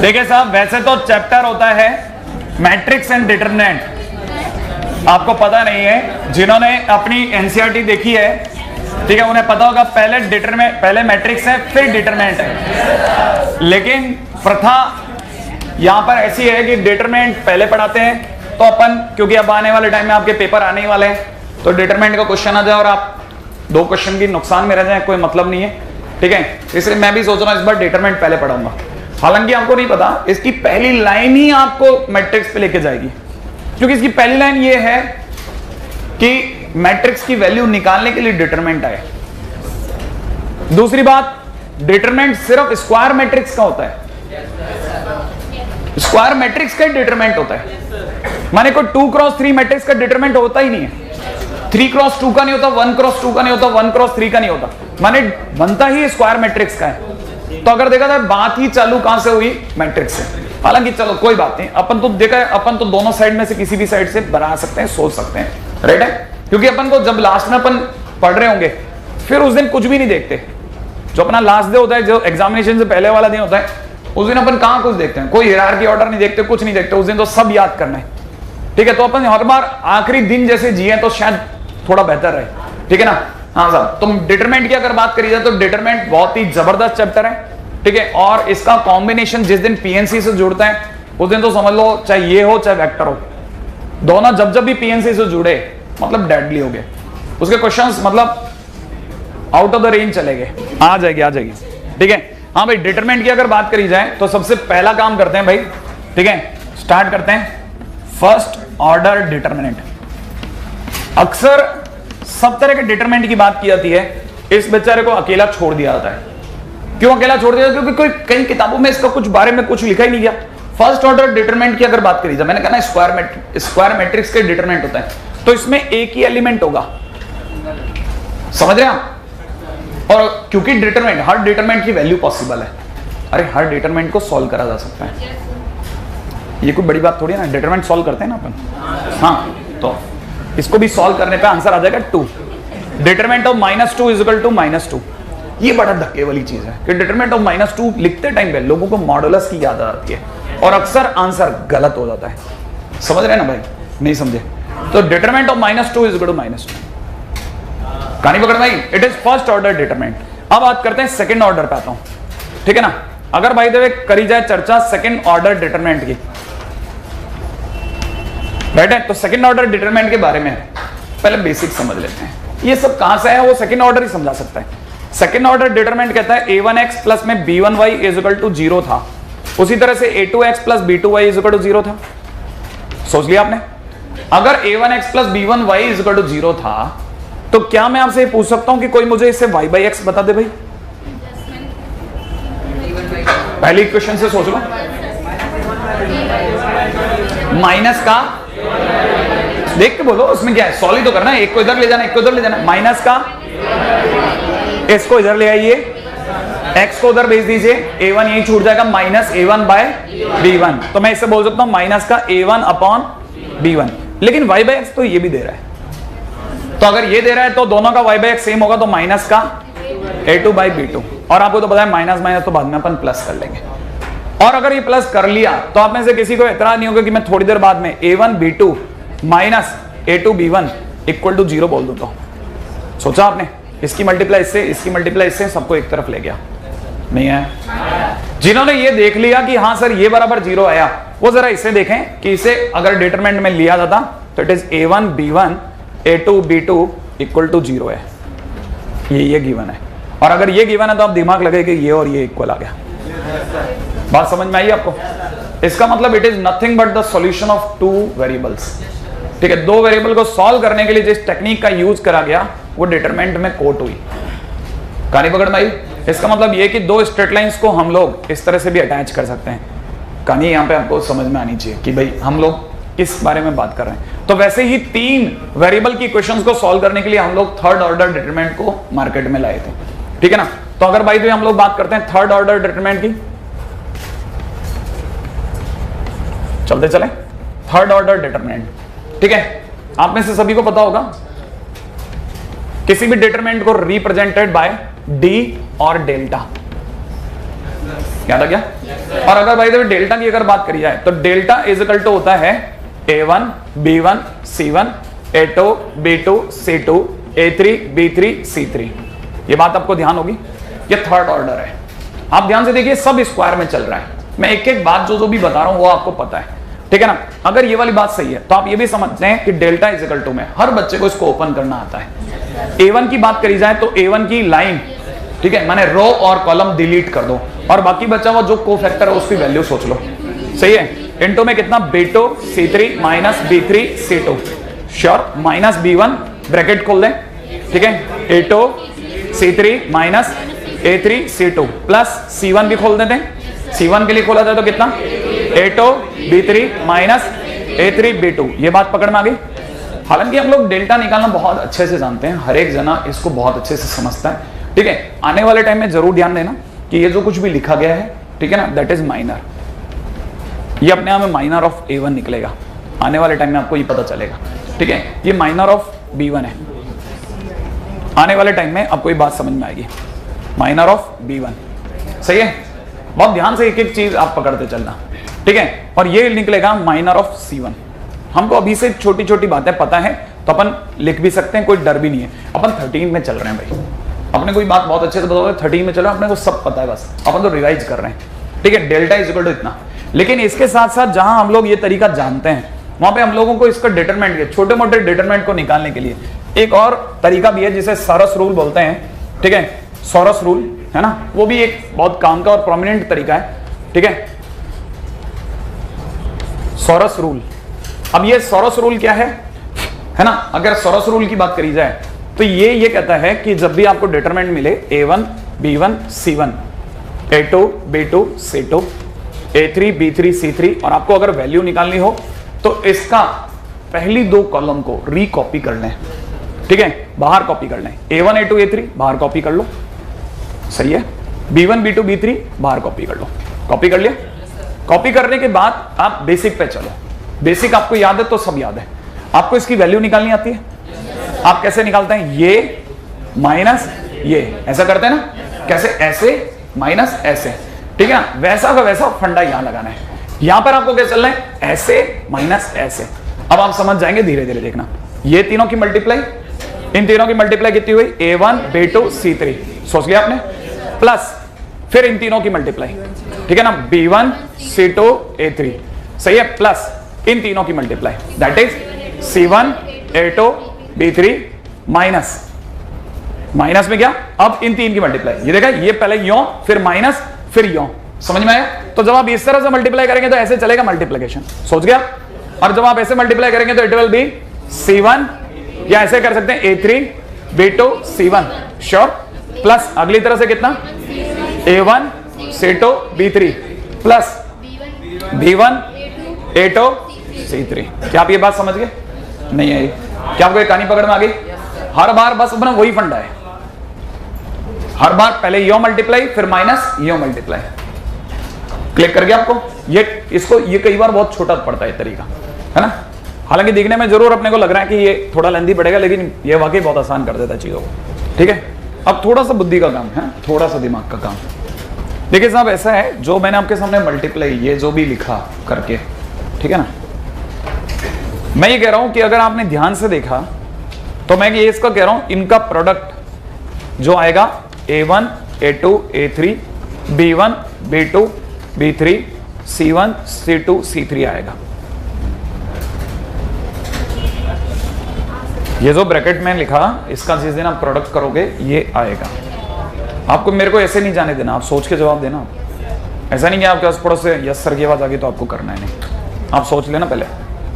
देखिए साहब, वैसे तो चैप्टर होता है मैट्रिक्स एंड डिटरमिनेंट, आपको पता नहीं है, जिन्होंने अपनी एनसीईआरटी देखी है, ठीक है, उन्हें पता होगा पहले मैट्रिक्स है फिर डिटरमिनेंट है। लेकिन प्रथा यहां पर ऐसी है कि डिटरमिनेंट पहले पढ़ाते हैं, तो अपन क्योंकि अब आने वाले टाइम में आपके पेपर आने ही वाले हैं, तो डिटरमिनेंट का क्वेश्चन आ जाए और आप 2 क्वेश्चन की नुकसान में रह जाए, कोई मतलब नहीं है, ठीक है। इसलिए मैं भी सोच रहा हूं इस बार डिटरमिनेंट पहले पढ़ाऊंगा। हालांकि आपको नहीं पता, इसकी पहली लाइन ही आपको मैट्रिक्स पे लेके जाएगी, क्योंकि इसकी पहली लाइन ये है कि मैट्रिक्स की वैल्यू निकालने के लिए डिटरमिनेंट आए। दूसरी बात, डिटरमिनेंट सिर्फ स्क्वायर मैट्रिक्स का होता है, स्क्वायर मैट्रिक्स का डिटरमिनेंट होता है, माने कोई 2x3 मैट्रिक्स का डिटरमिनेंट होता ही नहीं है, 3x2 का नहीं होता, 1x2 का नहीं होता, 1x3 का नहीं होता, माने बनता ही स्क्वायर मैट्रिक्स का है। तो अगर देखा जाए बात ही चालू कहां से हुई, मैट्रिक्स से। हालांकि चलो कोई बात नहीं, अपन तो देखा है, अपन तो दोनों साइड में से किसी भी साइड से बना सकते हैं, सोच सकते हैं, राइट है। क्योंकि अपन को जब लास्ट में अपन पढ़ रहे होंगे, फिर उस दिन कुछ भी नहीं देखते, जो अपना लास्ट डे होता है, जो एग्जामिनेशन से पहले वाला दिन होता है, उस दिन अपन कहां कुछ देखते हैं, कोई हियरार्की ऑर्डर नहीं देखते, कुछ नहीं देखते, उस दिन तो सब याद करना है, ठीक है। तो अपन हर बार आखिरी दिन जैसे जिए तो शायद थोड़ा बेहतर रहे, ठीक है ना। हाँ साहब, तुम डिटरमिनेंट की अगर बात करी जाए तो डिटरमिनेंट बहुत ही जबरदस्त चैप्टर है, ठीक है। और इसका कॉम्बिनेशन जिस दिन पीएनसी से जुड़ता है, उस दिन तो समझ लो चाहे ये हो चाहे वेक्टर हो, दोनों जब भी पीएनसी से जुड़े मतलब डेडली हो गए, उसके क्वेश्चंस मतलब आउट ऑफ द रेंज चले गए, आ जाएगी, ठीक है। हाँ भाई, डिटरमिनेंट की अगर बात करी जाए तो सबसे पहला काम करते हैं भाई, ठीक है, स्टार्ट करते हैं फर्स्ट ऑर्डर डिटरमिनेंट। अक्सर सब तरह के डिटरमिनेंट की बात की जाती है, इस बेचारे को अकेला छोड़ दिया जाता है। क्यों अकेला छोड़ दिया? क्योंकि कोई कई किताबों में इसका कुछ बारे में कुछ लिखा ही नहीं गया। फर्स्ट ऑर्डर डिटरमिनेंट की अगर बात करी जाए, मैंने कहा ना स्क्वायर मैट्रिक्स के डिटरमिनेंट होता है, तो इसमें एक ही एलिमेंट होगा, समझ रहे हैं आप। और क्योंकि डिटरमिनेंट, हर डिटरमिनेंट की वैल्यू पॉसिबल है, अरे हर डिटरमिनेंट को सॉल्व करा जा सकता है, ये कोई बड़ी बात थोड़ी है ना। डिटरमिनेंट सॉल्व करते हैं ना अपन, हाँ, तो इसको भी सॉल्व करने पे आंसर आ जाएगा 2। Determinant of -2 is equal to -2। ये बड़ा धक्के वाली चीज है कि डिटरमिनेंट ऑफ -2 लिखते टाइम पे लोगों को मॉडुलस की याद आती है और अक्सर आंसर गलत हो जाता है, समझ रहे हैं ना भाई, नहीं समझे तो determinant of -2 is equal to -2। कहानी पकड़ भाई, it is first order determinant. अब बात करते हैं सेकंड ऑर्डर पे आता हूं, ठीक है ना। अगर भाई देवे करी जाए चर्चा सेकंड ऑर्डर डिटरमिनेंट की, राइट है, तो सेकंड ऑर्डर डिटरमिनेंट के बारे में पहले बेसिक समझ लेते हैं। ये सब कहां से है, वो सेकंड ऑर्डर ही समझा सकता है। सेकंड ऑर्डर डिटरमिनेंट कहता है a1x प्लस में b1y इज इक्वल टू 0 था, उसी तरह से a2x plus b2y is equal to 0 था। सोच लिया आपने, अगर a1x plus b1y is equal to 0 था, तो क्या मैं आपसे पूछ सकता हूं कि कोई मुझे इससे y/x बता दे भाई? पहले इक्वेशन से सोच लो, माइनस का देख के बोलो, उसमें क्या है, सॉल्व ही तो करना है, एक को इधर ले जाना, एक को इधर ले जाना, माइनस का इसको इधर ले आइए, x को उधर भेज दीजिए, a1 यही छूट जाएगा, माइनस a1 बाय b1। तो मैं इससे बोल सकता हूं माइनस का a1 अपॉन b1। लेकिन y/x तो ये भी दे रहा है, तो अगर ये दे रहा है तो दोनों का y/x सेम होगा, तो माइनस का a2 बाई b2। और आपको तो पता है माइनस माइनस तो बाद में अपन प्लस कर लेंगे। और अगर ये प्लस कर लिया तो आप में से किसी को एतराज नहीं होगा कि मैं थोड़ी देर बाद में a1 b2 minus a2 b1 equal to 0 बोल दूं। तो सोचा आपने, इसकी मल्टीप्लाई इससे, इसकी मल्टीप्लाई इससे, सबको एक तरफ ले गया, नहीं है। जिन्होंने ये देख लिया कि हाँ सर ये बराबर 0 आया, वो जरा इसे देखें कि इसे अगर डिटरमिनेंट में लिया जाता तो it is a1 b1 a2 b2 equal to 0 है, ये गिवन है। और अगर ये गिवन है तो आप दिमाग लगे कि ये और ये इक्वल आ गया। बात समझ में आई आपको? इसका मतलब it is nothing but the solution of 2 variables, ठीक है। 2 वेरिएबल को सॉल्व करने के लिए जिस टेक्निक का यूज करा गया वो डिटरमिनेंट में कोट हुई। कहानी पकड़ में आई? इसका मतलब ये कि 2 स्ट्रेट लाइंस को हम लोग इस तरह से भी अटैच कर सकते हैं। कहानी यहाँ पे आपको समझ में आनी चाहिए कि भाई हम लोग किस बारे में बात कर रहे हैं। तो वैसे ही 3 वेरिएबल की इक्वेशंस को सॉल्व करने के लिए हम लोग थर्ड ऑर्डर डिटरमिनेंट को मार्केट में लाए थे, ठीक है ना। तो अगर भाई तो हम लोग बात करते हैं थर्ड ऑर्डर डिटरमिनेंट की, चलते चले थर्ड ऑर्डर डिटरमिनेंट, ठीक है। आप में से सभी को पता होगा किसी भी डिटरमिनेंट को रिप्रेजेंटेड बाय डी और डेल्टा, याद आ गया? और अगर भाई देखो डेल्टा की अगर बात करी जाए तो डेल्टा इज इक्वल टू होता है A1 B1 C1 A2 B2 C2 A3 B3 C3। ये बात आपको ध्यान होगी, ये थर्ड ऑर्डर है। आप ध्यान से देखिए सब स्क्वायर में चल रहा है, मैं एक एक बात जो भी बता रहा हूं वो आपको पता है, ठीक है ना? अगर ये वाली बात सही है तो आप ये भी समझते हैं कि डेल्टा इज इक्वल टू में हर बच्चे को इसको ओपन करना आता है। A1 की बात करी जाए तो A1 की लाइन, ठीक है, माने रो और कॉलम डिलीट कर दो और बाकी बचा हुआ जो कोफैक्टर है उसकी वैल्यू सोच लो, सही है? इनटू में कितना B2 C3 minus B3 C2, sure, minus B1 bracket खोल दें, ठीक है, A2 C3 minus A3 C2 plus C1 भी खोल देते हैं। C1 के लिए खोला जाए तो कितना A2 B3 minus A3 B2। ये बात पकड़ में आ गई? हालांकि हम लोग डेल्टा निकालना बहुत अच्छे से जानते हैं, हर एक जना इसको बहुत अच्छे से समझता है, ठीक है? आने वाले टाइम में जरूर ध्यान देना कि ये जो कुछ भी लिखा गया है, ठीक है ना, दैट इज माइनर। ये अपने आप में माइनर ऑफ A1 निकलेगा, आने वाले टाइम में आपको ये पता चलेगा, ठीक है? ये माइनर ऑफ B1 है, आने वाले टाइम में आपको ये बात समझ में आएगी, माइनर ऑफ B1, सही है? बहुत ध्यान से एक एक चीज आप पकड़ते चलना, ठीक है? और ये निकलेगा माइनर ऑफ C1। हमको अभी से छोटी छोटी बातें पता है तो अपन लिख भी सकते हैं, कोई डर भी नहीं है। अपन 13 में चल रहे हैं भाई, अपने कोई बात बहुत अच्छे से बताओ, 13 में चल रहे हैं, अपने को सब पता है, बस अपन तो रिवाइज कर रहे हैं, ठीक है? डेल्टा इज इक्वल टू इतना। लेकिन इसके साथ साथ जहां हम लोग ये तरीका जानते हैं वहां पे हम लोगों को इसका डिटरमिनेंट के छोटे मोटे डिटरमिनेंट को निकालने के लिए एक और तरीका भी है जिसे सॉरस रूल बोलते हैं, ठीक है? सॉरस रूल है ना, वो भी एक बहुत काम का और प्रोमिनेंट तरीका है, ठीक है? Sorus rule. अब ये सॉरस रूल क्या है ना? अगर सॉरस रूल की बात करी जाए तो ये कहता है कि जब भी आपको डिटरमिनेंट मिले A1 B1 C1 A2 B2 C2 A3 B3 C3 और आपको अगर वैल्यू निकालनी हो तो इसका पहली दो कॉलम को रीकॉपी कर लें, ठीक है? बाहर कॉपी कर लें, A1 A2 A3 बाहर कॉपी कर लो, सही है? B1 B2 B3 बाहर कॉपी कर लो, कॉपी कर लिया? कॉपी करने के बाद आप बेसिक पे चलो, बेसिक आपको याद है तो सब याद है। आपको इसकी वैल्यू निकालनी आती है? आप कैसे निकालते हैं? ये माइनस ये, ऐसा करते हैं ना, कैसे? ऐसे माइनस ऐसे, ठीक है ना? वैसा का वैसा फंडा यहां लगाना है। यहां पर आपको क्या चलना है? ऐसे माइनस ऐसे। अब आप समझ जाएंगे धीरे धीरे, देखना। ये तीनों की मल्टीप्लाई, इन तीनों की मल्टीप्लाई कितनी हुई? A1 B2 C3, सोच लिया आपने? प्लस फिर इन तीनों की मल्टीप्लाई, ठीक है ना, B1 C2 A3, सही है? प्लस इन तीनों की multiply, that is C1 A2 B3 minus, minus में क्या? अब इन तीन की मल्टीप्लाई, ये देखा, ये पहले यों फिर माइनस फिर यों, समझ में आया? तो जब आप इस तरह से मल्टीप्लाई करेंगे तो ऐसे चलेगा मल्टीप्लिकेशन, सोच गया? और जब आप ऐसे मल्टीप्लाई करेंगे तो इट विल बी C1, या ऐसे कर सकते हैं A3 B2 C1, sure? Plus अगली तरह से कितना? A1 C2 B3 plus B1 A2 C3। क्या आप ये बात समझ गए? नहीं आई? क्या आपको एक कहानी पकड़ में आ गई? हर बार बस अपना वही फंडा है, हर बार पहले यो मल्टीप्लाई फिर माइनस यो मल्टीप्लाई। क्लिक कर गया आपको? ये इसको ये कई बार बहुत छोटा पड़ता है तरीका, है ना? हालांकि देखने में जरूर अपने को लग रहा है कि ये थोड़ा लेंथी पड़ेगा, लेकिन ये वाकई बहुत आसान कर देता है चीजों को, ठीक है? अब थोड़ा सा बुद्धि का काम है, थोड़ा सा दिमाग का काम। देखिए साहब, ऐसा है, जो मैंने आपके सामने मल्टीप्लाई ये जो भी लिखा करके, ठीक है ना, मैं ये कह रहा हूं कि अगर आपने ध्यान से देखा तो मैं ये इसका कह रहा हूं, इनका प्रोडक्ट जो आएगा A1 A2 A3 B1 B2 B3 C1 C2 C3 आएगा। ये जो ब्रैकेट में लिखा, इसका जिस दिन आप प्रोडक्ट करोगे ये आएगा। आपको मेरे को ऐसे नहीं जाने देना, आप सोच के जवाब देना। ऐसा नहीं कि आपके पास थोड़ा से यस सर की आवाज आ गई तो आपको करना है, नहीं, आप सोच लेना पहले,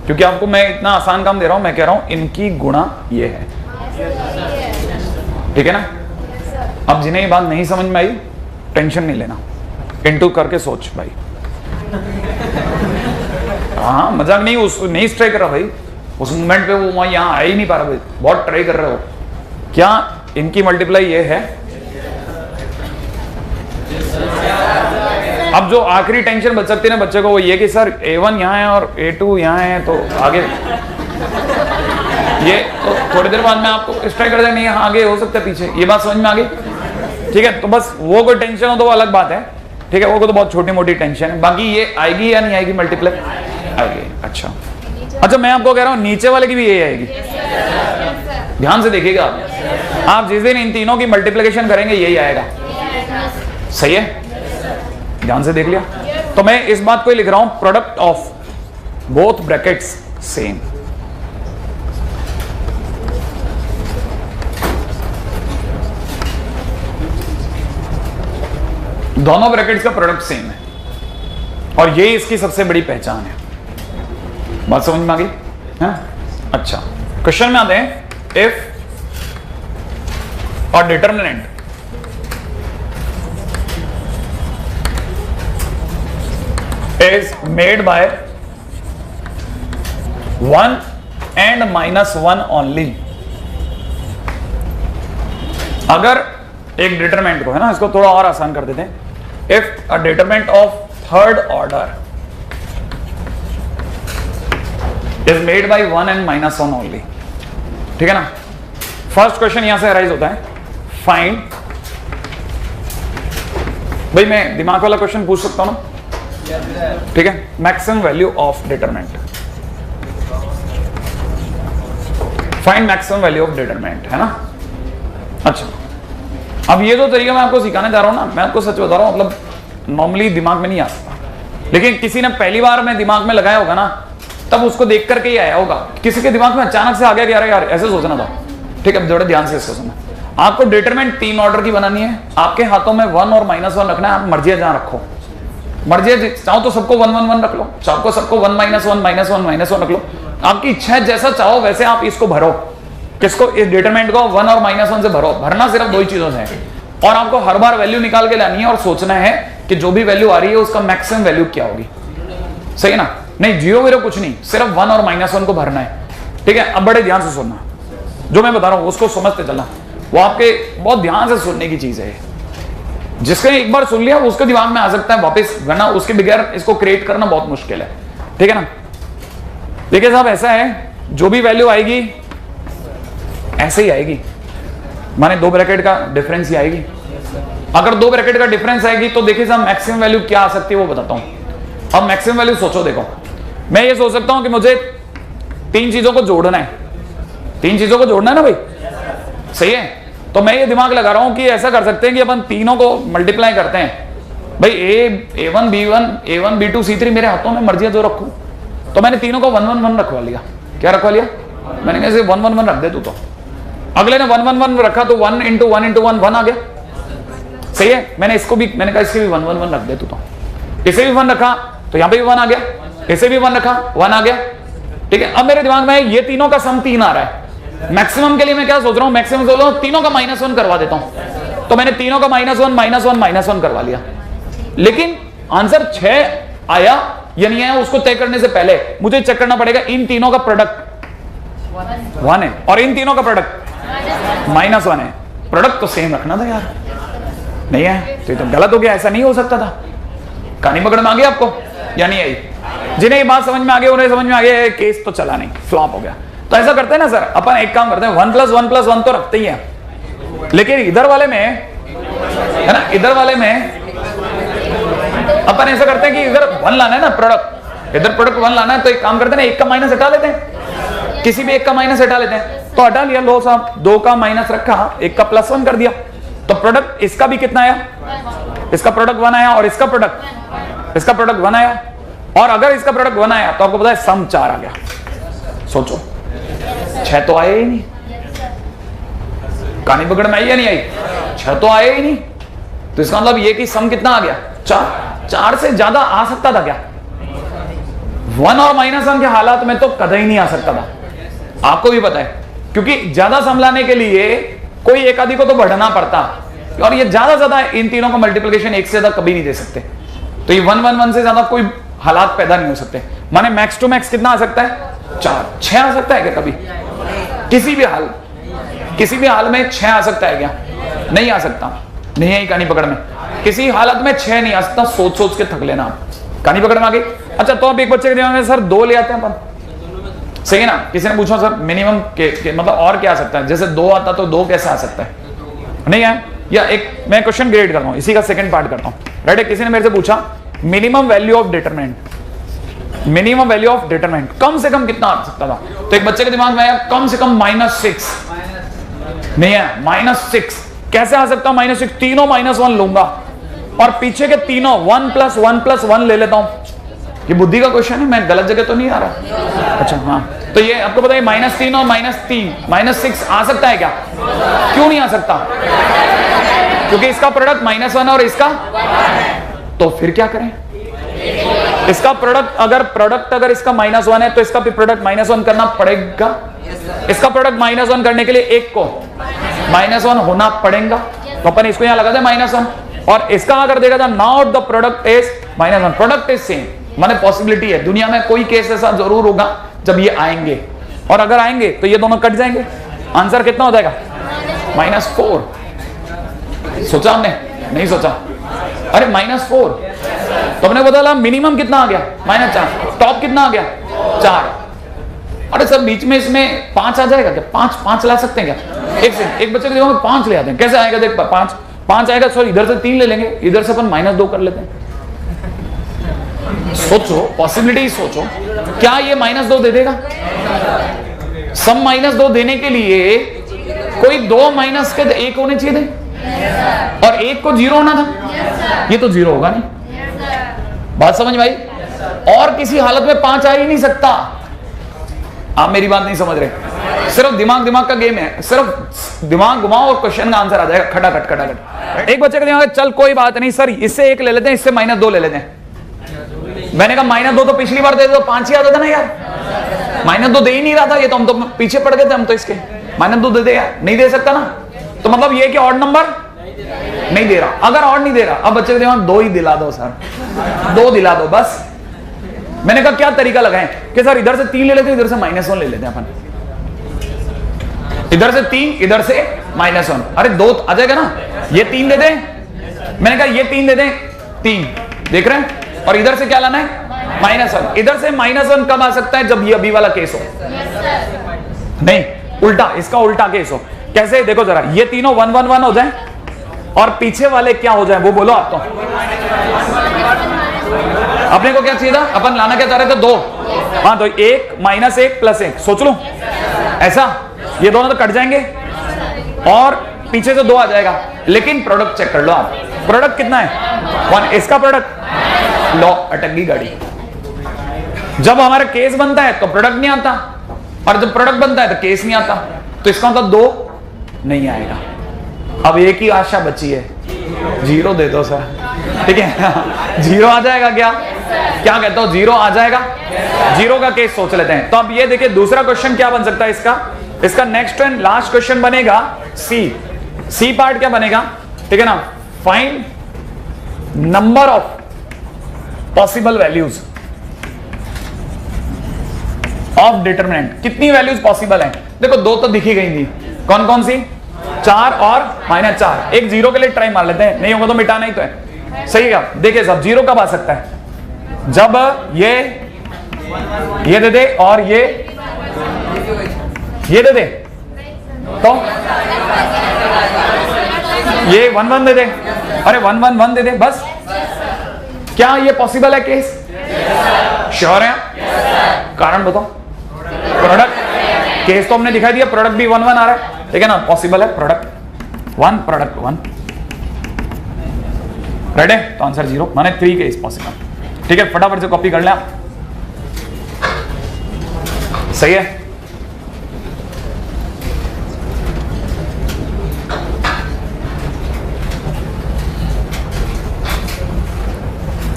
क्योंकि आपको मैं इतना आसान काम दे रहा हूं। मैं कह रहा हूं इनकी गुणा ये है, ठीक है ना? अब जिन्हें ये बात नहीं समझ में आई, टेंशन नहीं लेना, इनटू करके सोच भाई। हाँ, मजाक नहीं, उस नहीं ट्राई कर रहा भाई, उस मोमेंट पे वो वहां यहाँ आ ही नहीं पा रहा भाई, बहुत ट्राई कर रहे हो। क्या इनकी मल्टीप्लाई ये है? अब जो आखिरी टेंशन बच सकती है ना बच्चे को, वो ये कि सर A1 यहाँ है और A2 यहाँ है, तो आगे ये तो थोड़ी देर बाद में आपको स्ट्राइक कर देंगे, आगे हो सकता है पीछे, ये बात समझ में आ गई? ठीक है, तो बस वो कोई टेंशन हो तो वो अलग बात है, ठीक है, वो तो बहुत छोटी मोटी टेंशन है। बाकी ये आएगी या नहीं आएगी मल्टीप्लाई? आएगी। अच्छा अच्छा, मैं आपको कह रहा हूं नीचे वाले की भी यही आएगी। ध्यान से देखिएगा आप जिस दिन इन तीनों की मल्टीप्लिकेशन करेंगे यही आएगा। सही है, ध्यान से देख लिया। तो मैं इस बात को ही लिख रहा हूं, product of both brackets same. दोनों ब्रैकेट्स का प्रोडक्ट सेम है और ये इसकी सबसे बड़ी पहचान है। बात समझ में आ गई है? अच्छा, क्वेश्चन में आते हैं। इफ और determinant is made by 1 and -1 only. अगर एक डिटरमिनेंट को, है ना, इसको थोड़ा और आसान कर देते हैं। If a determinant of third order is made by 1 and -1 only, ठीक है ना। फर्स्ट क्वेश्चन यहां से अराइज होता है, फाइंड। भाई मैं दिमाग वाला क्वेश्चन पूछ सकता हूं ना? ठीक है, maximum value of determinant. Find maximum value of determinant, है ना। अच्छा, अब ये जो तरीका मैं आपको सिखाने जा रहा हूं ना, मैं आपको सच बता रहा हूं, मतलब नॉर्मली दिमाग में नहीं आ सकता, लेकिन किसी ने पहली बार में दिमाग में लगाया होगा ना, तब उसको देख करके ही आया होगा। किसी के दिमाग में अचानक से आ गया कि यार यार ऐसे सोचना था। ठीक है, थोड़े ध्यान से इसको सुनो। आपको डिटरमिनेंट 3 ऑर्डर की बनानी है। आपके हाथों में 1 और -1 रखना है। आप मर्जी जहां रखो, मर्जी चाहो तो सबको 1 1 1 रख लो, चाहो सबको 1 -1 -1 -1 रख लो। आपकी इच्छा है, जैसा चाहो वैसे आप इसको भरो। किसको? इस डिटरमिनेंट को 1 और -1 से भरो। भरना सिर्फ 2 ही चीजों से है और आपको हर बार वैल्यू निकाल के लानी है और सोचना है कि जो भी वैल्यू आ रही है उसका मैक्सिमम वैल्यू क्या होगी। सही है ना? नहीं जीरो वीरो कुछ नहीं, सिर्फ 1 और -1 को भरना है। ठीक है, अब बड़े ध्यान से सुनना, जो मैं बता रहा हूं उसको समझते चलना। वो आपके बहुत ध्यान से सुनने की चीज है। जिसने एक बार सुन लिया उसके दिमाग में आ सकता है वापस, वरना उसके बगैर इसको क्रिएट करना बहुत मुश्किल है। ठीक है ना। देखिए साहब, ऐसा है, जो भी वैल्यू आएगी ऐसे ही आएगी, माने 2 ब्रैकेट का डिफरेंस ही आएगी। अगर 2 ब्रैकेट का डिफरेंस आएगी तो देखिए साहब मैक्सिमम वैल्यू क्या आ सकती है वो बताता हूं। अब मैक्सिमम वैल्यू सोचो, देखो मैं ये सोच सकता हूं कि मुझे 3 चीजों को जोड़ना है। 3 चीजों को जोड़ना है ना भाई, सही है। तो मैं ये दिमाग लगा रहा हूं कि ऐसा कर सकते हैं कि अपन तीनों को मल्टीप्लाई करते हैं। भाई A1 B1 A1 B2 C3 मेरे हाथों में मर्जी है जो रखूं। तो मैंने तीनों को 1 1 1 रखवा लिया। क्या रखवा लिया? मैंने कहा 1 1 1 रख दे तू। तो अगले ने 1 1 1 रखा तो 1 × 1 × 1 1 आ गया। सही है। मैंने इसको भी, मैंने कहा इसके भी 1 1 1 रख दे तू। तो इसे भी 1 रखा तो यहां पे भी 1 आ गया, इसे भी 1 रखा 1 आ गया। ठीक है, अब मेरे दिमाग में ये तीनों का सम 3 आ रहा है। मैक्सिमम के लिए मैं क्या सोच रहा हूं, मैक्सिमम सोच रहा हूं तीनों का -1 करवा देता हूं। तो मैंने तीनों का -1 -1 -1 करवा लिया, लेकिन आंसर 6 आया या नहीं आया उसको तय करने से पहले मुझे चेक करना पड़ेगा इन तीनों का प्रोडक्ट 1 है और इन तीनों का प्रोडक्ट -1 है। प्रोडक्ट तो सेम रखना था यार, नहीं है तो गलत हो गया। ऐसा नहीं हो सकता था। कहानी पकड़ में आ गई आपको या नहीं आई? जिन्हें ये बात समझ में आ गई उन्हें समझ में आ गया, केस तो चला नहीं, फ्लॉप हो गया। तो ऐसा करते हैं ना सर, अपन एक काम करते हैं 1 + 1 + 1 तो रखते ही हैं, लेकिन इधर वाले में है ना, इधर वाले में अपन ऐसा करते हैं कि इधर 1 लाना है ना प्रोडक्ट, इधर प्रोडक्ट 1 लाना है। तो एक काम करते हैं ना, 1 का माइनस हटा लेते हैं, किसी भी 1 का माइनस हटा लेते हैं। तो हटा लिया, लो साहब 2 का माइनस रखा, 1 का +1 कर दिया। तो प्रोडक्ट इसका भी कितना आया? इसका प्रोडक्ट 1 आया और इसका प्रोडक्ट 1 आया। और अगर इसका प्रोडक्ट 1 आया तो आपको पता है सम 4 आ गया। सोचो 6 तो आए ही नहीं। कहानी पकड़ में आई या नहीं आई? 6 तो आए ही नहीं। तो इसका मतलब ये कि सम कितना आ गया? 4 से ज्यादा आ सकता था क्या? 1 और -1 के हालात में तो कदम ही नहीं आ सकता था, आपको भी पता है, क्योंकि ज्यादा सम लाने के लिए कोई एक आदि को तो बढ़ना पड़ता, और ये ज्यादा इन तीनों का मल्टीप्लिकेशन 1 से ज्यादा कभी नहीं दे सकते। तो ये 1 1 1 से ज्यादा कोई हालात पैदा नहीं हो सकते। माने मैक्स टू मैक्स कितना आ सकता है? 4। 6 आ सकता है क्या कभी? किसी भी हाल में 6 आ सकता है क्या? नहीं आ सकता। नहीं आई कहानी पकड़ में, किसी हालत में 6 नहीं आ सकता। सोच के थक लेना आप। कहानी पकड़ में आ गई। अच्छा, तो अब एक बच्चे के दिमाग में सर 2 ले आते हैं अपन, सही है ना। किसी ने पूछा सर मिनिमम के मतलब और क्या आ सकता है? जैसे 2 आता तो 2 कैसे आ सकता है? नहीं है, या एक मैं क्वेश्चन ग्रेड करता हूं, इसी का सेकंड पार्ट करता हूं। रेडी? किसी ने मेरे से पूछा minimum value of determinant, minimum value of determinant कम से कम कितना आ सकता था? तो एक बच्चे के दिमाग में आया कम से कम -6 नहीं है, -6 कैसे आ सकता? -6 तीनों -1 लूंगा और पीछे के तीनों 1 + 1 + 1 ले लेता हूं। ये बुद्धि का क्वेश्चन है, मैं गलत जगह तो नहीं आ रहा? अच्छा हाँ, तो ये आपको पता है -3 और -3 -6 आ सकता है क्या? क्यों नहीं आ सकता? क्योंकि इसका प्रोडक्ट -1 और इसका, तो फिर क्या करें? इसका प्रोडक्ट अगर इसका -1 है तो इसका भी प्रोडक्ट -1 करना पड़ेगा। इसका प्रोडक्ट -1 करने के लिए एक को -1 होना पड़ेगा, तो अपन इसको यहां लगा दे -1 और इसका अगर देखा था now the product is -1, product is same, माने पॉसिबिलिटी है दुनिया में कोई केस ऐसा जरूर होगा जब ये आएंगे, और अगर आएंगे तो ये दोनों कट जाएंगे। आंसर कितना हो जाएगा? -4। सोचा हमने? नहीं सोचा। अरे -4 तो हमने बताया मिनिमम कितना आ गया? -4। टॉप कितना आ गया? 4। अरे सर बीच में इसमें 5 आ जाएगा क्या? 5 ला सकते हैं क्या? एक बच्चे के दिमाग में 5 ले आते हैं, कैसे आएगा? देख 5 आएगा, सॉरी इधर से 3 ले लेंगे, इधर से अपन -2 कर लेते हैं। सोचो, पॉसिबिलिटी सोचो, क्या ये -2 दे देगा? सम -2 देने के लिए कोई 2 माइनस के 1 होने चाहिए थे और 1 को 0 होना था। ये तो 0 होगा नहीं। बात समझ में आई? और किसी हालत में 5 आ ही नहीं सकता। आप मेरी बात नहीं समझ रहे, सिर्फ दिमाग का गेम है, सिर्फ दिमाग घुमाओ और क्वेश्चन का आंसर आ जाएगा खटाखट। एक बच्चे के दिमाग चल कोई बात नहीं सर, इससे 1 ले लेते हैं, इससे -2 ले लेते हैं। मैंने कहा -2 तो पिछली बार दे दो, 5 ही आता था ना यार, -2 दे ही नहीं रहा था ये, तो हम तो पीछे पड़ गए थे हम तो इसके। -2 दे दे यार, नहीं दे सकता ना, तो मतलब ये कि ऑड नंबर नहीं दे रहा। अगर ऑड नहीं दे रहा, अब बच्चे के दिमाग 2 ही दिला दो सर, 2 दिला दो बस। मैंने कहा क्या तरीका लगाएं कि सर इधर से 3 ले लेते हैं, इधर से -1 ले लेते हैं अपन, इधर से 3 इधर से -1। अरे 2 आ जाएगा ना, ये 3 दे दें, मैंने कहा ये 3 दे दें, 3 देख रहे हैं, और इधर से क्या लाना है? -1। इधर से -1 कब आ सकता है? जब ये अभी वाला केस हो। नहीं, उल्टा, इसका उल्टा केस हो। कैसे? देखो जरा, ये तीनों 1 1 1 हो जाए और पीछे वाले क्या हो जाए वो बोलो आप। तो अपने को क्या चाहिए था? अपन लाना क्या चाह रहे थे? 2। हाँ, तो 1 -1 + 1 सोच लो ऐसा, ये दोनों तो कट जाएंगे और पीछे से 2 आ जाएगा। लेकिन प्रोडक्ट चेक कर लो आप, प्रोडक्ट कितना है? 1। इसका प्रोडक्ट, लो अटक गई गाड़ी। जब हमारा केस बनता है तो प्रोडक्ट नहीं आता, और जब प्रोडक्ट बनता है तो केस नहीं आता, तो इसका मतलब 2 नहीं आएगा। अब एक ही आशा बची है, 0 दे दो सर, ठीक है? 0 आ जाएगा क्या? क्या कहता हो? 0 आ जाएगा? 0 का केस सोच लेते हैं। तो अब ये देखिए दूसरा क्वेश्चन क्या बन सकता है इसका नेक्स्ट एंड लास्ट क्वेश्चन बनेगा सी पार्ट क्या बनेगा, ठीक है ना? Find number of possible values of determinant. कितनी वैल्यूज पॉसिबल हैं? देखो 2 तो दिखी गई थी, कौन कौन सी? 4 और -4। एक 0 के लिए ट्राई मार लेते हैं, नहीं होगा तो मिटाना ही तो है, सही है? देखिए साहब 0 कब आ सकता है? जब ये दे दे और ये दे दे, तो ये 1 1 दे दे, अरे 1 1 1 दे दे बस। क्या ये पॉसिबल है केस? श्योर है? कारण बताओ। प्रोडक्ट केस तो हमने दिखाई दिया, प्रोडक्ट भी 1 1 आ रहा है, ठीक है ना? पॉसिबल है प्रोडक्ट 1 प्रोडक्ट 1। रेडी? तो आंसर 0 माने 3 केस पॉसिबल, ठीक है? फटाफट से कॉपी कर लें आप, सही है?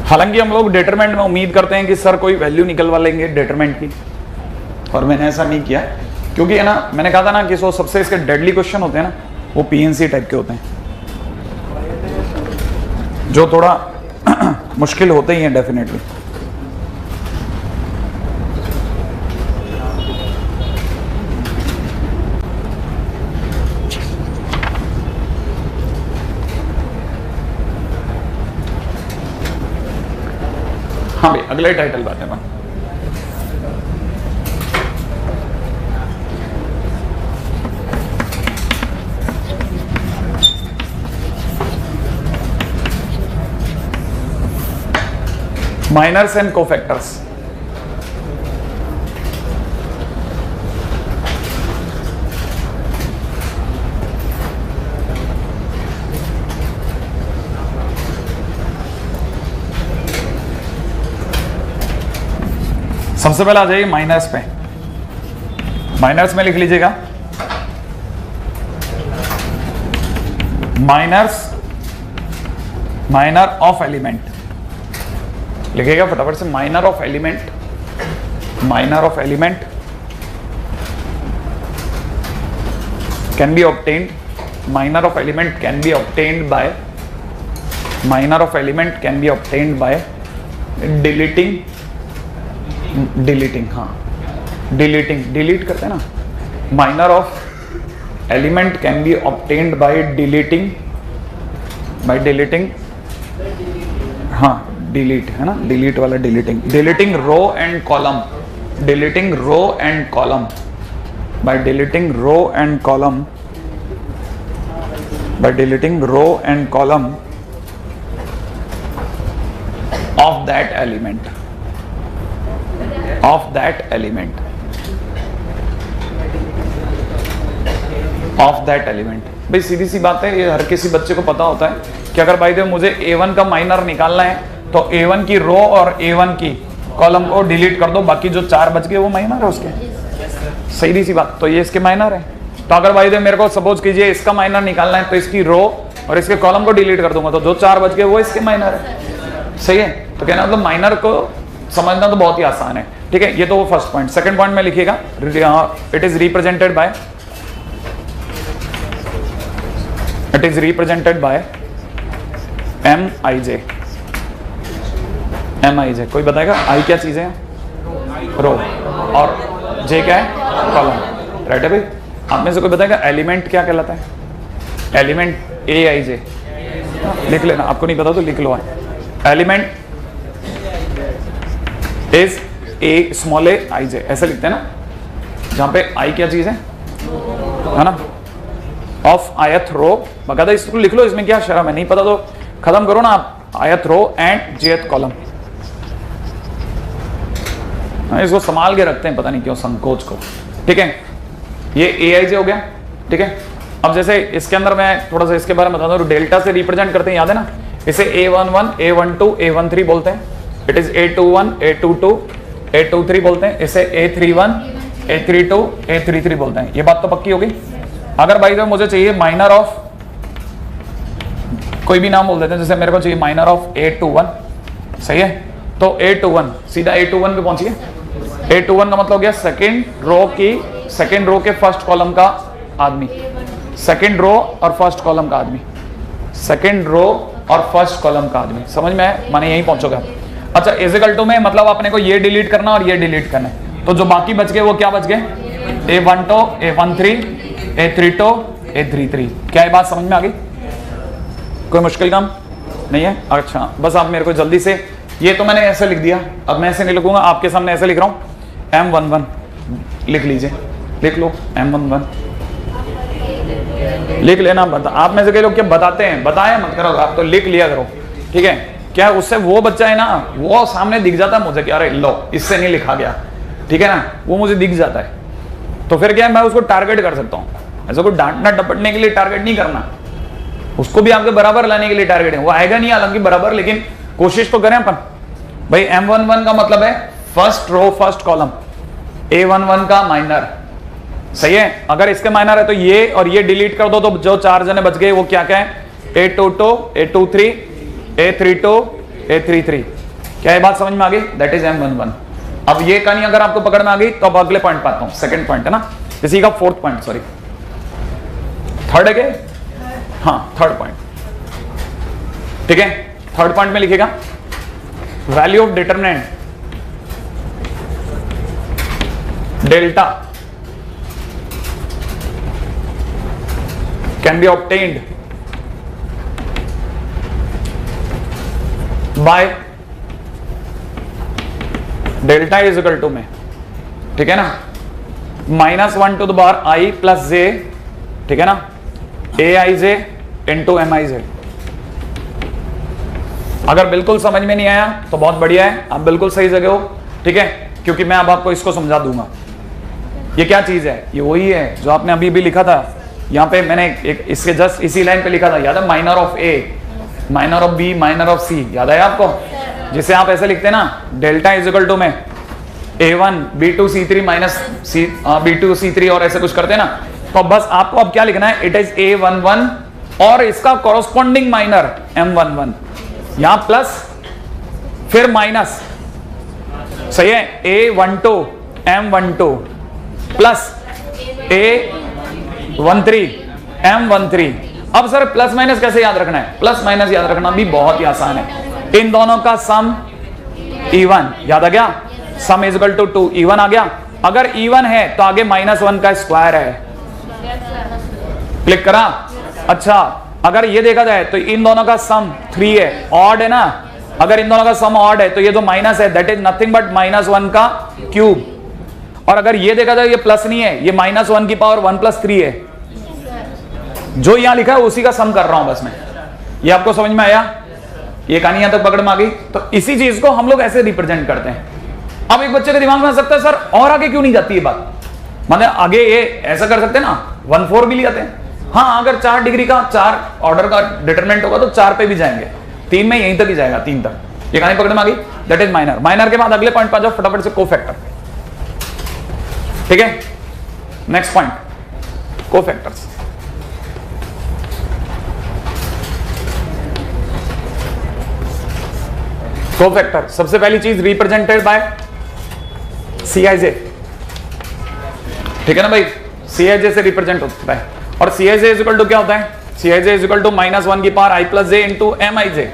हालांकि हम लोग डिटरमिनेंट में उम्मीद करते हैं कि सर कोई वैल्यू निकलवा लेंगे डिटरमिनेंट की, और मैंने ऐसा नहीं किया क्योंकि है ना, मैंने कहा था ना कि सबसे इसके डेडली क्वेश्चन होते हैं ना, वो पीएनसी टाइप के होते हैं, जो थोड़ा मुश्किल होते ही हैं डेफिनेटली। हाँ भाई, अगले टाइटल बात है। Minors and cofactors. सबसे पहले आ जाइए माइनर्स पे। माइनर्स में लिख लीजिएगा माइनर ऑफ एलिमेंट, लिखिएगा फटाफट से। Minor of element can be obtained, minor of element can be obtained by deleting, हाँ डिलीट करते हैं ना। Minor of element can be obtained by deleting, हाँ डिलीट है ना, डिलीट वाला deleting row and column, by deleting row and column of that element भाई सीधी सी बात है, ये हर किसी बच्चे को पता होता है कि अगर भाई देखो मुझे A1 का माइनर निकालना है तो A1 की रो और A1 की कॉलम को डिलीट कर दो, बाकी जो 4 बच गए वो माइनर है उसके। सीधी सी बात, तो ये इसके माइनर है। तो अगर भाई देखो मेरे को सपोज कीजिए इसका माइनर निकालना है तो इसकी रो और इसके कॉलम को डिलीट कर दूंगा, तो जो 4 बच गए वो इसके माइनर है। सही है, तो कहना मतलब माइनर को समझना तो बहुत ही आसान है। ठीक है, ये तो वो फर्स्ट पॉइंट। सेकंड पॉइंट में लिखिएगा it is represented by MIJ। कोई बताएगा आई क्या चीज है? रो, और J क्या है? कॉलम। राइट है भाई। आप में से कोई बताएगा एलिमेंट क्या कहलाता है? एलिमेंट AIJ, लिख लेना, आपको नहीं पता तो लिख लो। एलिमेंट इज स्मॉल AIJ, ऐसा लिखते हैं ना, जहां पे आई क्या चीज है ना, ऑफ आयत रो। बकायदा इसको लिख लो, इसमें क्या शर्म है? नहीं पता तो खत्म करो ना आप। आयत रो एंड jth कॉलम, इसको संभाल के रखते हैं पता नहीं क्यों, संकोच को। ठीक है, ये AIJ हो गया। ठीक है, अब जैसे इसके अंदर मैं थोड़ा सा इसके बारे में बताता हूँ। डेल्टा से रिप्रेजेंट करते हैं, याद है ना? इसे A11, A12, A13 बोलते हैं। It is A21, A22, A23 बोलते हैं। इसे A31, A32, A33 बोलते हैं। ये बात तो पक्की होगी। अगर भाई तो मुझे चाहिए माइनर ऑफ, कोई भी नाम बोल देते हैं, जैसे मेरे को चाहिए माइनर ऑफ A21, सही है, तो A21 सीधा A21 पे पहुंचिए। A21 का मतलब हो गया सेकंड रो के फर्स्ट कॉलम का आदमी, सेकंड रो और फर्स्ट कॉलम का आदमी, समझ में आया? माने यहीं पहुंचोगे आप। अच्छा, इजिकल टू में मतलब आपने को ये डिलीट करना और ये डिलीट करना है, तो जो बाकी बच गए वो क्या बच गए? A12, A13, A32, A33। क्या ये बात समझ में आ गई? कोई मुश्किल काम नहीं है? अच्छा, बस आप मेरे को जल्दी से, ये तो मैंने ऐसे लिख दिया, अब मैं ऐसे नहीं लिखूंगा, आपके सामने ऐसे लिख रहा हूं। M11 लिख लीजिए, लिख लो M11 लिख लेना। बता, आप में से कई लोग क्या बताते हैं, बताया मत करो, आप तो लिख लिया करो। ठीक है, क्या उससे वो बच्चा है ना, वो सामने दिख जाता है मुझे कि अरे लो इससे नहीं लिखा गया, ठीक है ना, वो मुझे दिख जाता है, तो फिर क्या है, मैं उसको टारगेट कर सकता हूँ। ऐसा कोई डांटना डपटने के लिए टारगेट नहीं करना, उसको भी आपके बराबर लाने के लिए टारगेट है। वो आएगा नहीं हालांकि बराबर, लेकिन कोशिश तो करें अपन। भाई M11 का मतलब है first row first column, A11 का माइनर, सही है। अगर इसके माइनर है तो ये और ये डिलीट कर दो, तो जो 4 जने बच गए वो क्या क्या है? A22, A23, A32, A33। क्या ये बात समझ में आ गई? That is M11। अब ये कहानी अगर आपको पकड़ में आ गई तो अब अगले पॉइंट पे आता हूं। सेकंड पॉइंट है ना, इसी का फोर्थ पॉइंट, सॉरी थर्ड है क्या? हाँ, थर्ड पॉइंट। ठीक है, थर्ड पॉइंट में लिखेगा value of determinant delta can be obtained by delta is equal to में, ठीक है ना, -1 to the power I plus J, ठीक है ना, AIJ इंटू MIJ। अगर बिल्कुल समझ में नहीं आया तो बहुत बढ़िया है, आप बिल्कुल सही जगह हो, ठीक है, क्योंकि मैं अब आपको इसको समझा दूंगा। ये क्या चीज है? ये वही है जो आपने अभी भी लिखा था यहाँ पे, मैंने एक इसके जस्ट इसी लाइन पे लिखा था, याद है? Minor of A, minor of B, minor of C, याद है आपको? जिसे आप ऐसे लिखते हैं ना, डेल्टा इज इक्वल टू में A1 B2 C3 minus B2 C3 और ऐसे कुछ करते हैं ना, तो बस आपको अब क्या लिखना है, इट इज A11 और इसका कॉरस्पॉन्डिंग माइनर M11, यहां प्लस फिर माइनस, सही है, A12 M12 plus A13 M13। अब सर प्लस माइनस कैसे याद रखना है? प्लस माइनस याद रखना भी बहुत ही आसान है, इन दोनों का सम इवन, याद आ गया? Sum is equal to 2, even आ गया। अगर इवन है तो आगे -1 का स्क्वायर है, क्लिक करा? अच्छा, अगर ये देखा जाए तो इन दोनों का सम 3 है, ऑड है ना, अगर इन दोनों का सम ऑड है तो ये जो माइनस है दैट इज नथिंग बट -1 का क्यूब, और अगर ये देखा जाए ये प्लस नहीं है, ये -1 की पावर 1 + 3 है, जो यहां लिखा है उसी का सम कर रहा हूं बस मैं। ये आपको समझ में आया? ये कहानी यहां तक पकड़ में आ गई? तो इसी चीज को हम लोग ऐसे रिप्रेजेंट करते हैं। अब एक बच्चे के दिमाग में आ सकता है सर और आगे क्यों नहीं जाती ये बात, मतलब आगे ये ऐसा कर सकते हैं ना, 1/4 भी ले आते हैं। हाँ, अगर 4 डिग्री का 4 ऑर्डर का डिटरमिनेंट होगा तो 4 पे भी जाएंगे, 3 में यहीं तक ही जाएगा, 3 तक। ये कहानी पकड़ में आ गई? That is minor. माइनर के बाद अगले पॉइंट पर जाओ फटाफट से, कोफैक्टर, ठीक है? Next point, cofactors. कोफैक्टर सबसे पहली चीज रिप्रेजेंटेड बाय Cij, ठीक है ना भाई? Cij से रिप्रेजेंट होता है, और Cij इज इक्वल टू क्या होता है? Cij इज इक्वल टू -1 की power i + j into Mij।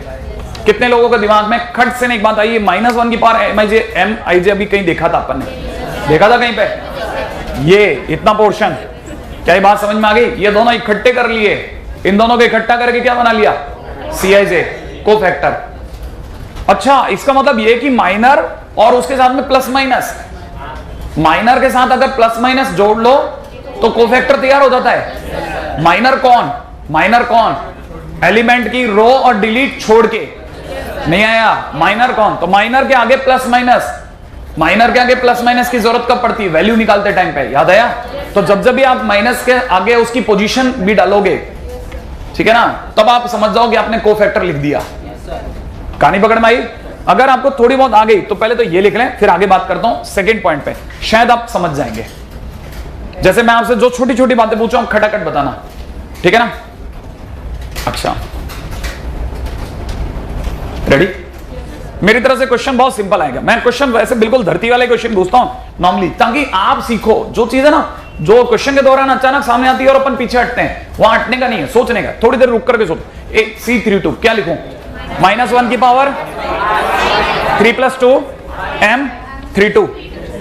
कितने लोगों के दिमाग में खट से एक बात आई, -1 की पावर Mij अभी कहीं देखा था अपन ने? देखा था कहीं पे? ये इतना पोर्शन, क्या ये बात समझ में आ गई? ये दोनों इकट्ठे कर लिए, इन दोनों को इकट्ठा करके क्या बना लिया? Cij, cofactor. अच्छा, इसका मतलब ये कि माइनर और उसके साथ में प्लस माइनस, माइनर के साथ अगर प्लस माइनस जोड़ लो तो कोफैक्टर तैयार हो जाता है। माइनर कौन? माइनर कौन? एलिमेंट की रो और डिलीट छोड़ के, नहीं आया? माइनर कौन? तो माइनर के आगे प्लस माइनस, माइनर के आगे प्लस माइनस की जरूरत कब पड़ती है? वैल्यू निकालते टाइम पे, याद आया? तो जब जब भी आप माइनस के आगे उसकी पोजीशन भी डालोगे, ठीक है ना, तब आप समझ जाओगे आपने कोफैक्टर लिख दिया। कहानी पकड़ में आई? अगर आपको थोड़ी बहुत आ गई तो पहले तो ये लिख लें, फिर आगे बात करता हूं सेकंड पॉइंट पे, शायद आप समझ जाएंगे। जैसे मैं आपसे जो छोटी छोटी बातें पूछा हूं खटाखट बताना, ठीक है ना? अच्छा, रेडी? मेरी तरफ से क्वेश्चन बहुत सिंपल आएगा। मैं क्वेश्चन वैसे बिल्कुल धरती वाले क्वेश्चन पूछता हूं नॉर्मली, ताकि आप सीखो जो चीज है ना, जो क्वेश्चन के दौरान अचानक सामने आती है और अपन पीछे हटते हैं, वहां हटने का नहीं है, सोचने का, थोड़ी देर रुक करके सोचो। C32 क्या लिखूं? -1 की पावर 3 + 2 M32,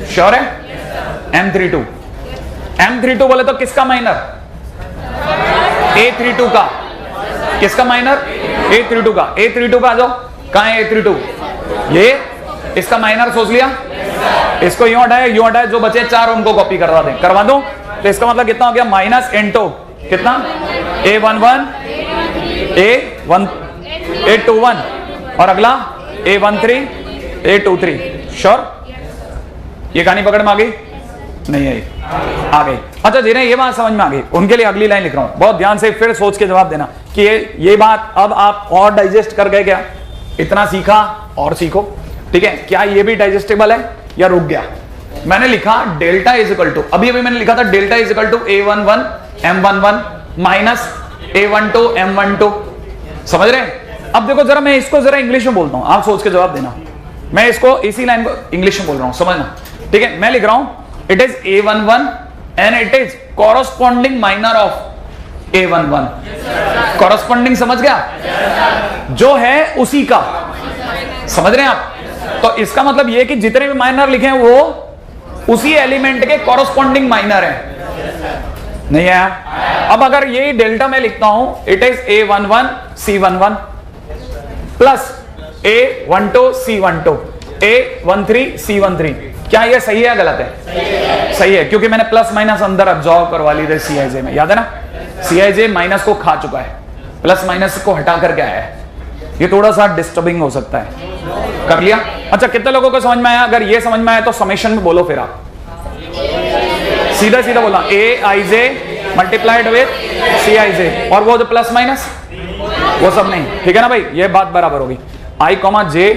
श्योर है? M32, M32 बोले तो किसका माइनर? A32 का। किसका माइनर? A32 का। A32 का आ जाओ, कहां है A32? ये इसका माइनर सोच लिया, इसको यूं हटाए, जो बचे 4 उनको कॉपी करवा दें, करवा दो। तो इसका मतलब कितना हो गया? माइनस इंटू कितना? A11 A21 और अगला A13 A23, श्योर? ये कहानी पकड़ में आ गई? नहीं आई? आ गई। अच्छा, जिन्हें ये बात समझ में आ गई उनके लिए अगली लाइन लिख रहा हूं, बहुत ध्यान से फिर सोच के जवाब देना कि ये बात अब आप और डाइजेस्ट कर गए क्या? इतना सीखा और सीखो, ठीक है? क्या ये भी डाइजेस्टेबल है या रुक गया? मैंने लिखा डेल्टा इज इक्वल टू, अभी मैंने लिखा था delta is equal to A11 M11 minus A12 M12, समझ रहे हैं? अब देखो जरा, मैं इसको जरा इंग्लिश में बोलता हूं, आप सोच के जवाब देना। मैं इसको इसी लाइन को इंग्लिश में बोल रहा हूं, समझना, ठीक है? मैं लिख रहा हूं it is A11 and it is corresponding minor of A11। Corresponding समझ गया? जो है उसी का, समझ रहे हैं आप? तो इसका मतलब यह कि जितने भी माइनर लिखे हैं वो उसी एलिमेंट के कॉरस्पॉन्डिंग माइनर है, नहीं है? अब अगर ये डेल्टा में लिखता हूं it is A11 C11 plus A12 C12 A13 C13, क्या ये सही है या गलत है? सही है, क्योंकि मैंने प्लस माइनस अंदर अब्जॉर्ब करवा ली थी Cij में, याद है ना? Cij माइनस को खा चुका है, प्लस माइनस को हटा करके आया है, ये थोड़ा सा डिस्टर्बिंग हो सकता है। कर लिया? अच्छा, कितने लोगों को समझ में आया? अगर ये समझ में आया तो समेशन में बोलो फिर आप सीधा सीधा बोला ए आई जे मल्टीप्लाइड विद सी आई जे, और वो जो प्लस माइनस वो सब नहीं, ठीक है ना भाई? ये बात बराबर होगी। आई कॉमा जे,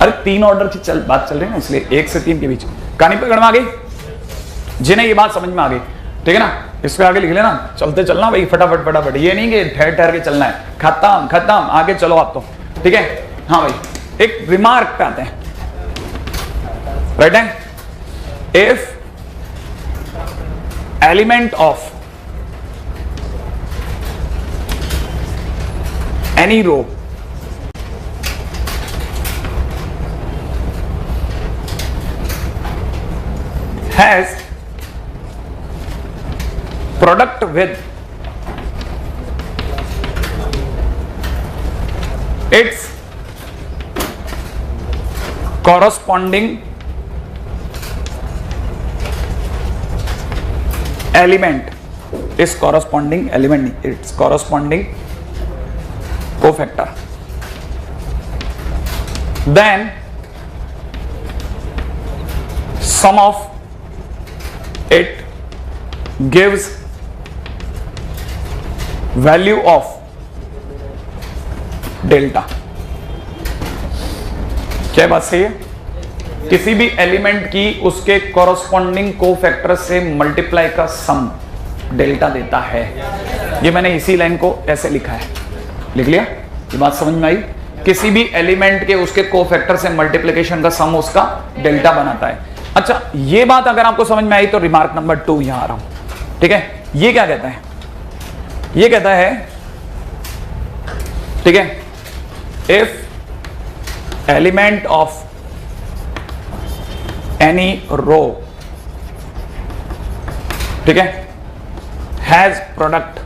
अरे 3 ऑर्डर की बात चल रही है ना, इसलिए 1 से 3 के बीच कहानी पकड़ में आ गई जिन्हें ये बात समझ में आ गई, ठीक है ना? इसको आगे लिख लेना, चलते चलना भाई फटाफट फटाफट, ये नहीं कि ठहर ठहर के चलना है, खत्म खत्म, आगे चलो आप तो, ठीक है? हाँ भाई, एक रिमार्क पे आते हैं, राइट है? If element of any row has product with its corresponding element, its corresponding element, its corresponding cofactor, then sum of it gives value of delta. क्या बात सही है? किसी भी एलिमेंट की उसके कॉरस्पॉन्डिंग कोफैक्टर से मल्टीप्लाई का सम डेल्टा देता है। ये मैंने इसी लाइन को ऐसे लिखा है, लिख लिया? ये बात समझ में आई? किसी भी एलिमेंट के उसके कोफैक्टर से मल्टीप्लिकेशन का सम उसका डेल्टा बनाता है। अच्छा, ये बात अगर आपको समझ में आई तो रिमार्क नंबर 2 यहां आ रहा हूं, ठीक है? ये क्या कहता है? ये कहता है, ठीक है, if element of any row, ठीक है, has product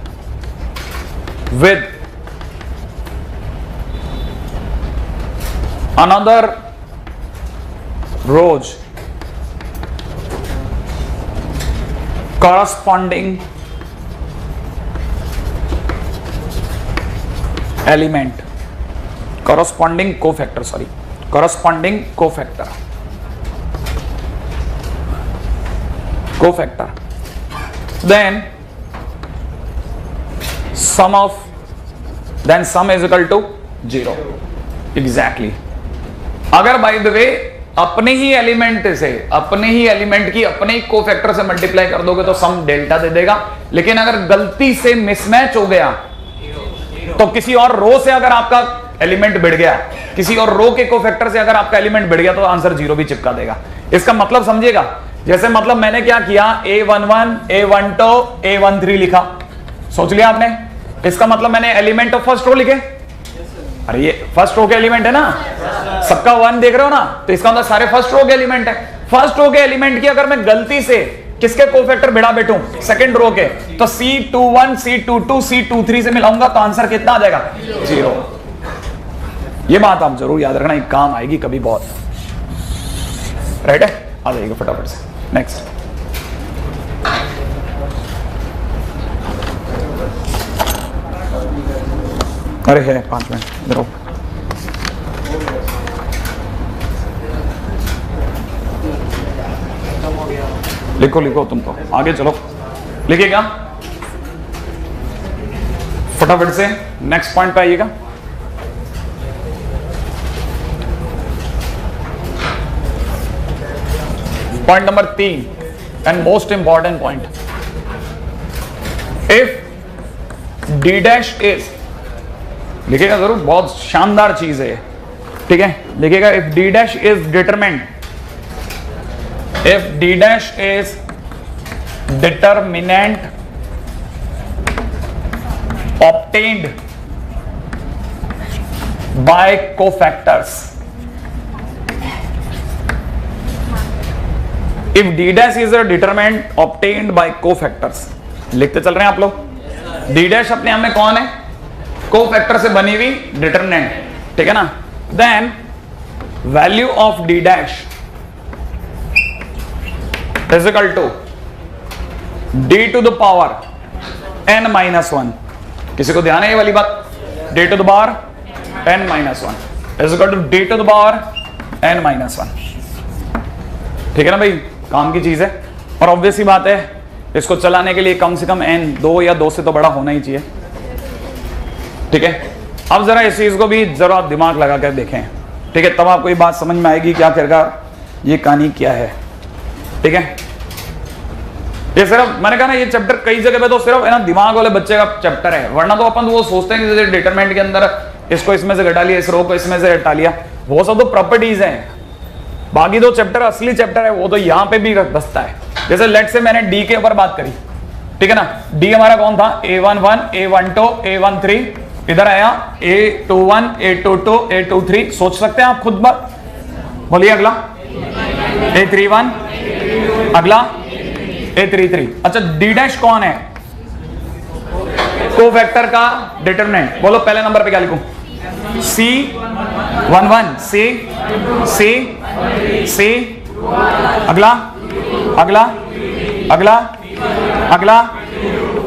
with another rows corresponding element, corresponding cofactor, sorry, corresponding cofactor, then sum is equal to 0, exactly। अगर by the way अपने ही एलिमेंट से, अपने ही एलिमेंट की अपने ही कोफैक्टर से मल्टीप्लाई कर दोगे तो सम डेल्टा दे देगा, लेकिन अगर गलती से मिसमैच हो गया तो किसी और रो से अगर आपका एलिमेंट बढ़ गया, किसी और रो के कोफैक्टर से अगर आपका एलिमेंट बढ़ गया तो आंसर 0 भी चिपका देगा। इसका मतलब समझिएगा, जैसे मतलब मैंने क्या किया, A11, A12, A13 लिखा, सोच लिया आपने? इसका मतलब मैंने एलिमेंट ऑफ फर्स्ट रो लिखे। अरे ये फर्स्ट रो के एलिमेंट है ना, सबका 1 देख रहे हो ना, तो इसका मतलब सारे फर्स्ट रो के एलिमेंट है। फर्स्ट रो के एलिमेंट की अगर मैं गलती से किसके कोफैक्टर बिड़ा बैठूं, सेकंड रो के, तो C21, C22, C23 से मिलाऊंगा तो आंसर कितना आ जाएगा? 0। ये बात आप जरूर याद रखना, एक काम आएगी कभी बहुत, राइट है? आ जाइएगा फटाफट से नेक्स्ट। अरे है 5 मिनट, इधर आओ। लिखो लिखो, तुम तो आगे चलो, लिखिएगा फटाफट से, नेक्स्ट पॉइंट पे आइएगा। Point number 3 and most important point, if D dash is, लिखिएगा जरूर, बहुत शानदार चीज है, ठीक है? लिखिएगा if D dash is determinant, if d dash is determinant obtained by cofactors, if d dash is a determinant obtained by cofactors, लिखते चल रहे हैं आप लोग? d dash अपने आप में कौन है? कोफैक्टर से बनी हुई डिटरमिनेंट, ठीक है ना? Then value of d dash is equal to d to the power n minus 1। किसी को ध्यान है ये वाली बात? d to the power n minus 1 is equal to d to the power n minus 1। ठीक है ना भाई, काम की चीज है। और ऑब्वियस ही बात है, इसको चलाने के लिए कम से कम n 2 या 2 से तो बड़ा होना ही चाहिए। ठीक है, अब जरा इस चीज को भी जरा दिमाग लगा कर देखें। ठीक है, तब आपको ये बात समझ में आएगी कि आखिरकार ये कहानी क्या है। ठीक है, ये सिर्फ मैंने कहा ना, ये चैप्टर कई जगह पे तो सिर्फ है ना दिमाग वाले बच्चे का चैप्टर है, वरना तो अपन वो सोचते हैं कि जैसे डिटरमिनेंट के अंदर इसको इसमें से घटा लिया, इस रो को इसमें से हटा लिया, वो सब तो प्रॉपर्टीज हैं। बाकी दो चैप्टर असली चैप्टर है वो तो यहाँ पे भी बसता है। जैसे लेट से मैंने डी के ऊपर बात करी, ठीक है ना, डी हमारा कौन था? A11, A12, A13, इधर आया A21, A22, A23। सोच सकते हैं आप खुद बात, बोलिए अगला A31, अगला A33। अच्छा, डी डैश कौन है? कोफैक्टर का डिटरमिनेंट। बोलो पहले नंबर पे क्या लिखूं? C11, C, अगला अगला अगला अगला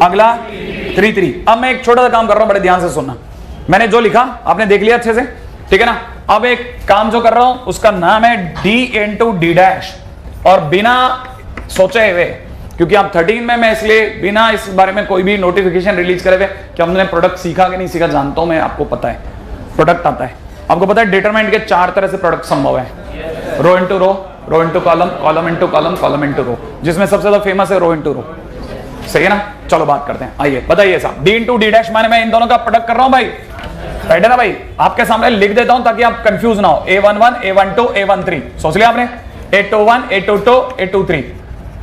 अगला 33। अब मैं एक छोटा सा काम कर रहा हूं, बड़े ध्यान से सुनना। मैंने जो लिखा आपने देख लिया अच्छे से, ठीक है ना। अब एक काम जो कर रहा हूं उसका नाम है D इंटू डी डैश, और बिना सोचे हुए, क्योंकि आप 13 में मैं इसलिए बिना इस बारे में कोई भी नोटिफिकेशन रिलीज करे हुए कि हमने प्रोडक्ट सीखा कि नहीं सीखा जानता हूं मैं, आपको पता है प्रोडक्ट आता है। आपको पता है डिटरमिनेंट के 4 तरह से प्रोडक्ट संभव है, row into row, row into column, column into column, column into row, जिसमें सबसे ज्यादा फेमस है रो इंटू रो। सही है ना, चलो बात करते हैं। आइए बताइए साहब, डी इंटू डी डैश माने मैं इन दोनों का प्रोडक्ट कर रहा हूं भाई, राइट है ना भाई। आपके सामने लिख देता हूं ताकि आप कंफ्यूज ना हो। A11, A12, A13 सोच लिया आपने, A21, A22, A23,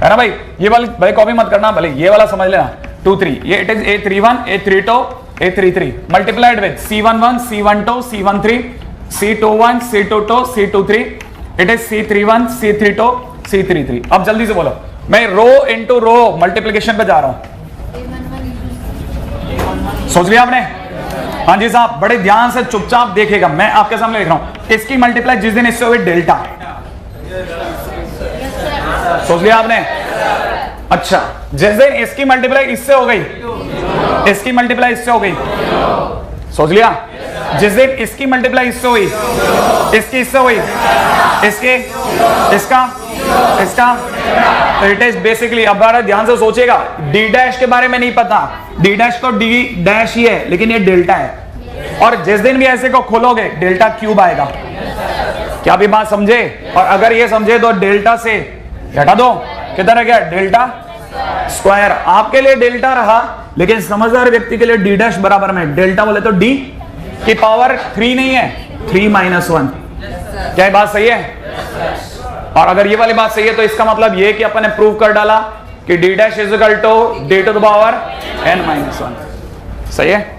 है ना भाई। ये वाली भाई कॉपी मत करना, भले ये वाला समझ लेना 2-3, ये it is A31, A32, A33 multiplied with C11, C12, C13, C21, C22, C23, it is C31, C32, C33। अब जल्दी से बोलो, मैं रो इंटू रो मल्टीप्लिकेशन पे जा रहा हूं। सोच लिया आपने? हाँ जी साहब, बड़े ध्यान से चुपचाप देखिएगा, मैं आपके सामने लिख रहा हूं। इसकी मल्टीप्लाई जिस दिन इससे हुई डेल्टा, सोच लिया आपने? अच्छा, जिस दिन इसकी मल्टीप्लाई इससे हो गई, इसकी मल्टीप्लाई इससे हो गई, सोच लिया? जिस दिन इसकी मल्टीप्लाई इससे हुई, इसकी इससे हुई, इसके, इसका, इसका, तो इट इज बेसिकली, अब बड़ा ध्यान से सोचिएगा, डी डैश के बारे में नहीं पता, डी डैश तो डी डैश ही है, लेकिन ये डेल्टा है। और जिस दिन भी ऐसे को खोलोगे डेल्टा क्यूब आएगा। क्या अभी बात समझे? और अगर ये समझे तो डेल्टा से हटा दो, किधर है गया? Delta square. आपके लिए डेल्टा रहा, लेकिन समझदार व्यक्ति के लिए डी डैश बराबर में डेल्टा बोले तो डी की पावर 3 नहीं है, 3 माइनस 1। क्या बात सही है? और अगर ये वाली बात सही है तो इसका मतलब ये कि अपन ने प्रूव कर डाला कि D dash is equal to D to the power n minus 1। सही है?